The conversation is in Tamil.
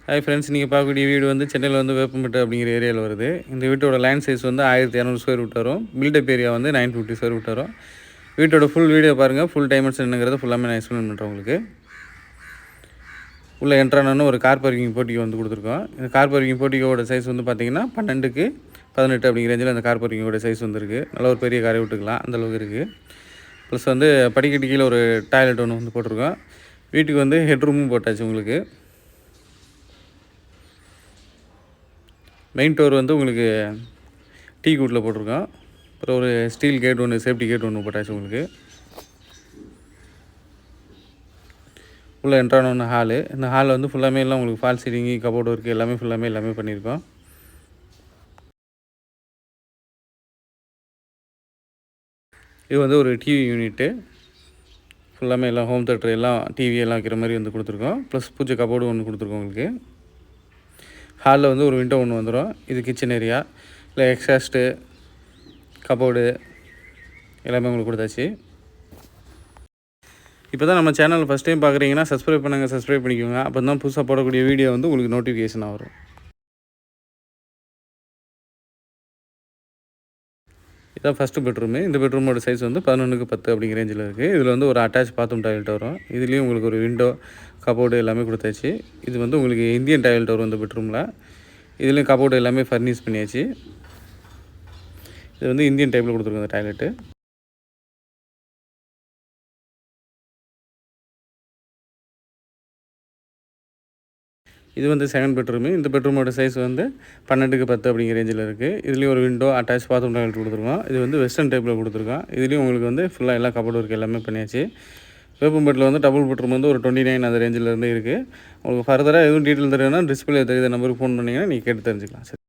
ஹாய் ஃப்ரெண்ட்ஸ், நீங்கள் பார்க்கக்கூடிய வீடு வந்து சென்னையில் வந்து வேப்பம்பட்டு அப்படிங்கிற ஏரியாவில் வருது. இந்த வீட்டோட லேண்ட் சைஸ் வந்து 1200 ஸ்கொயர் ஃபீட் வரும். பில்டப் ஏரியா வந்து 950 ஸ்கொயர் ஃபீட் வரும். வீட்டோட ஃபுல் வீடியோ பாருங்கள். ஃபுல் டைமென்ஷன் என்னங்கிறத ஃபுல்லாமே நான் எக்ஸ்பிளைன் பண்ணுறேன் உங்களுக்கு. உள்ளே என்ட்ரானு ஒரு கார் பார்க்கிங் போட்டிக்கு வந்து கொடுத்துருக்கோம். இந்த கார் பார்க்கிங் போட்டிக்கோட சைஸ் வந்து பார்த்திங்கன்னா 12க்கு 18 அப்படிங்கிற ரேஞ்சில் அந்த கார் பார்க்கிங்கோட சைஸ் வந்துருக்கு. நல்ல ஒரு பெரிய காரை விட்டுக்கலாம், அந்தளவுக்கு இருக்குது. ப்ளஸ் வந்து படிக்கட்டு கீழே ஒரு டாய்லெட் ஒன்று வந்து போட்டிருக்கோம். வீட்டுக்கு வந்து ஹெட்ரூமும் போட்டாச்சு உங்களுக்கு. மெயின் டோர் வந்து உங்களுக்கு டீ கூட்டில் போட்டிருக்கோம். அப்புறம் ஒரு ஸ்டீல் கேட் ஒன்று, சேஃப்டி கேட் ஒன்று போட்டாச்சு உங்களுக்கு. உள்ளே என்ட்ரான ஒன்று ஹாலு. இந்த ஹாலில் வந்து ஃபுல்லாமே எல்லாம் உங்களுக்கு ஃபால் சீலிங்கு, கபோர்டு ஒர்க்கு எல்லாமே எல்லாமே பண்ணியிருக்கோம். இது வந்து ஒரு டிவி யூனிட்டு. ஃபுல்லாமே எல்லாம் ஹோம் தேட்டர் எல்லாம் டிவி எல்லாம் வைக்கிற மாதிரி வந்து கொடுத்துருக்கோம். ப்ளஸ் பூஜை கபோர்டு ஒன்று கொடுத்துருக்கோம் உங்களுக்கு. ஹாலில் வந்து ஒரு விண்டோ ஒன்று வந்துடும். இது கிச்சன் ஏரியா. இல்லை எக்ஸாஸ்ட்டு, கபோர்டு எல்லாமே உங்களுக்கு கொடுத்தாச்சு. இப்போ தான் நம்ம சேனல் ஃபஸ்ட் டைம் பார்க்குறீங்கன்னா சப்ஸ்கிரைப் பண்ணிக்கோங்க. அப்போ தான் புதுசாக போடக்கூடிய வீடியோ வந்து உங்களுக்கு நோட்டிஃபிகேஷனாக வரும். இதான் ஃபஸ்ட்டு பெட்ரூமு. இந்த பெட்ரூமோட சைஸ் வந்து 11க்கு 10 அப்படிங்கிற ரேஞ்சில் இருக்குது. இதில் வந்து ஒரு அட்டாச் பாத்ரூம் டாய்லெட் வரும். இதுலேயும் உங்களுக்கு ஒரு விண்டோ, கபோர்டு எல்லாமே கொடுத்தாச்சு. இது வந்து உங்களுக்கு இந்தியன் டாய்லெட் வரும் இந்த பெட்ரூமில். இதுலேயும் கபோர்டு எல்லாமே ஃபர்னிஷ் பண்ணியாச்சு. இது வந்து இந்தியன் டைப்பில் கொடுத்துருக்கோம் இந்த டாய்லெட்டு. இது வந்து செகண்ட் பெட்ரூமு. இந்த பெட்ரூமோட சைஸ் வந்து 12க்கு 10 அப்படிங்கிற ரேஞ்சில் இருக்குது. இதுலேயும் ஒரு விண்டோ, அட்டாச் பாத்ரூம் டாய்லெட் கொடுத்துருக்கோம். இது வந்து வெஸ்டர்ன் டைப்பில் கொடுத்துருக்கோம். இதுலேயும் உங்களுக்கு வந்து ஃபுல்லாக எல்லா கபோர்டு ஒர்க் எல்லாமே பண்ணியாச்சு. வேப்பம்பட்டில் வந்து டபுள் பெட்ரூம் வந்து ஒரு 29 அந்த ரேஞ்சில் இருந்து இருக்குது. உங்களுக்கு ஃபர்தராக எதுவும் டீட்டெயில் தெரியும்னா டிஸ்பிளே தெரியுற நம்பருக்கு ஃபோன் பண்ணிங்கன்னா நீங்கள் கேட்டு தெரிஞ்சுக்கலாம். சரி.